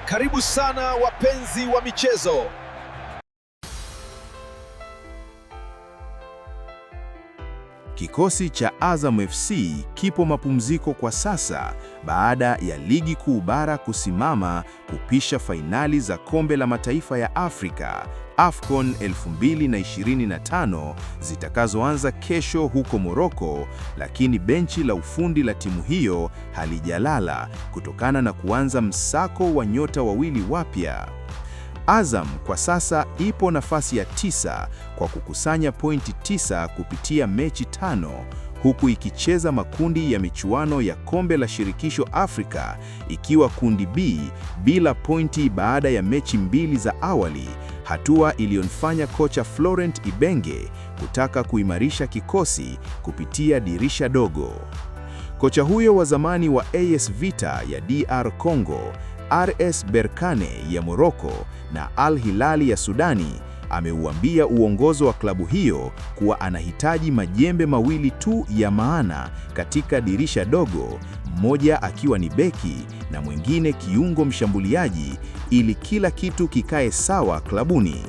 Karibu sana wapenzi wa michezo. Kikosi cha Azam FC kipo mapumziko kwa sasa baada ya Ligi Kuu Bara kusimama kupisha fainali za Kombe la Mataifa ya Afrika AFCON 2025 zitakazoanza kesho huko Morocco, lakini benchi la ufundi la timu hiyo halijalala kutokana na kuanza msako wa nyota wawili wapya. Azam kwa sasa ipo nafasi ya 9 kwa kukusanya pointi 9 kupitia mechi 5, huku ikicheza makundi ya michuano ya Kombe la Shirikisho Afrika ikiwa kundi B bila pointi baada ya mechi 2 za awali, hatua iliyomfanya kocha Florent Ibenge kutaka kuimarisha kikosi kupitia dirisha dogo. Kocha huyo wa zamani wa AS Vita ya DR Congo, RS Berkane ya Morocco na Al Hilali ya Sudani ameuambia uongozi wa klabu hiyo kuwa anahitaji majembe mawili tu ya maana katika dirisha dogo, mmoja akiwa ni beki na mwingine kiungo mshambuliaji, ili kila kitu kikae sawa klabuni.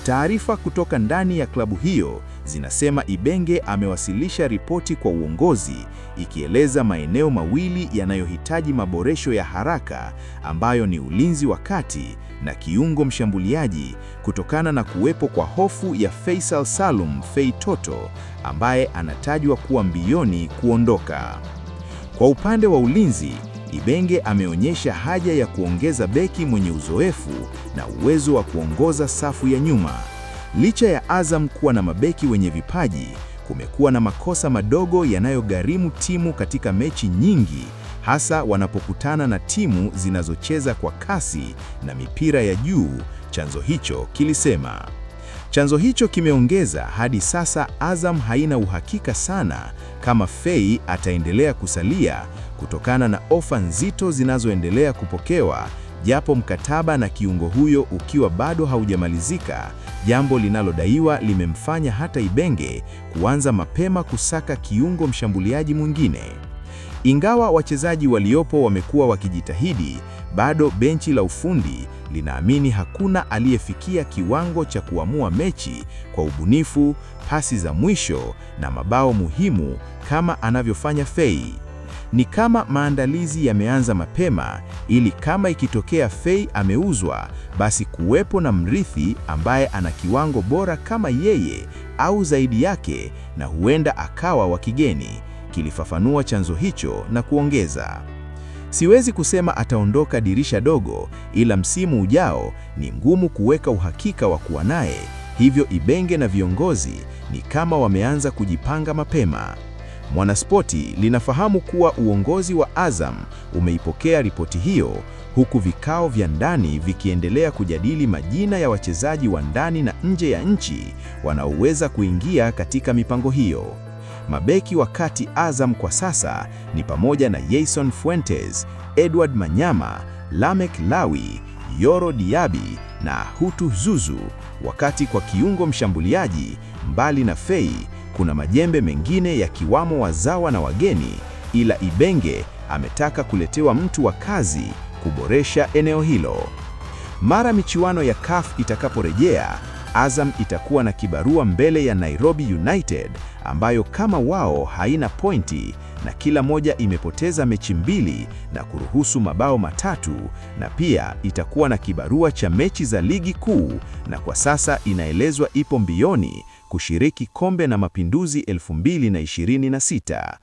Taarifa kutoka ndani ya klabu hiyo zinasema Ibenge amewasilisha ripoti kwa uongozi ikieleza maeneo mawili yanayohitaji maboresho ya haraka, ambayo ni ulinzi wa kati na kiungo mshambuliaji, kutokana na kuwepo kwa hofu ya Faisal Salum Fei Toto ambaye anatajwa kuwa mbioni kuondoka. Kwa upande wa ulinzi, Ibenge ameonyesha haja ya kuongeza beki mwenye uzoefu na uwezo wa kuongoza safu ya nyuma. Licha ya Azam kuwa na mabeki wenye vipaji, kumekuwa na makosa madogo yanayogharimu timu katika mechi nyingi, hasa wanapokutana na timu zinazocheza kwa kasi na mipira ya juu, chanzo hicho kilisema. Chanzo hicho kimeongeza hadi sasa Azam haina uhakika sana kama Fei ataendelea kusalia kutokana na ofa nzito zinazoendelea kupokewa, japo mkataba na kiungo huyo ukiwa bado haujamalizika, jambo linalodaiwa limemfanya hata Ibenge kuanza mapema kusaka kiungo mshambuliaji mwingine. Ingawa wachezaji waliopo wamekuwa wakijitahidi, bado benchi la ufundi linaamini hakuna aliyefikia kiwango cha kuamua mechi kwa ubunifu, pasi za mwisho na mabao muhimu kama anavyofanya Fei. Ni kama maandalizi yameanza mapema ili kama ikitokea Fei ameuzwa, basi kuwepo na mrithi ambaye ana kiwango bora kama yeye au zaidi yake, na huenda akawa wa kigeni, kilifafanua chanzo hicho na kuongeza. Siwezi kusema ataondoka dirisha dogo, ila msimu ujao ni ngumu kuweka uhakika wa kuwa naye, hivyo Ibenge na viongozi ni kama wameanza kujipanga mapema. Mwanaspoti linafahamu kuwa uongozi wa Azam umeipokea ripoti hiyo, huku vikao vya ndani vikiendelea kujadili majina ya wachezaji wa ndani na nje ya nchi wanaoweza kuingia katika mipango hiyo. Mabeki wa kati Azam kwa sasa ni pamoja na Jason Fuentes, Edward Manyama, Lamek Lawi, Yoro Diaby na Hutu Zuzu, wakati kwa kiungo mshambuliaji, mbali na Fei, kuna majembe mengine yakiwamo wazawa na wageni, ila Ibenge ametaka kuletewa mtu wa kazi kuboresha eneo hilo. Mara michuano ya CAF itakaporejea, Azam itakuwa na kibarua mbele ya Nairobi United ambayo kama wao haina pointi na kila moja imepoteza mechi 2 na kuruhusu mabao 3, na pia itakuwa na kibarua cha mechi za ligi kuu, na kwa sasa inaelezwa ipo mbioni kushiriki Kombe la Mapinduzi 2026.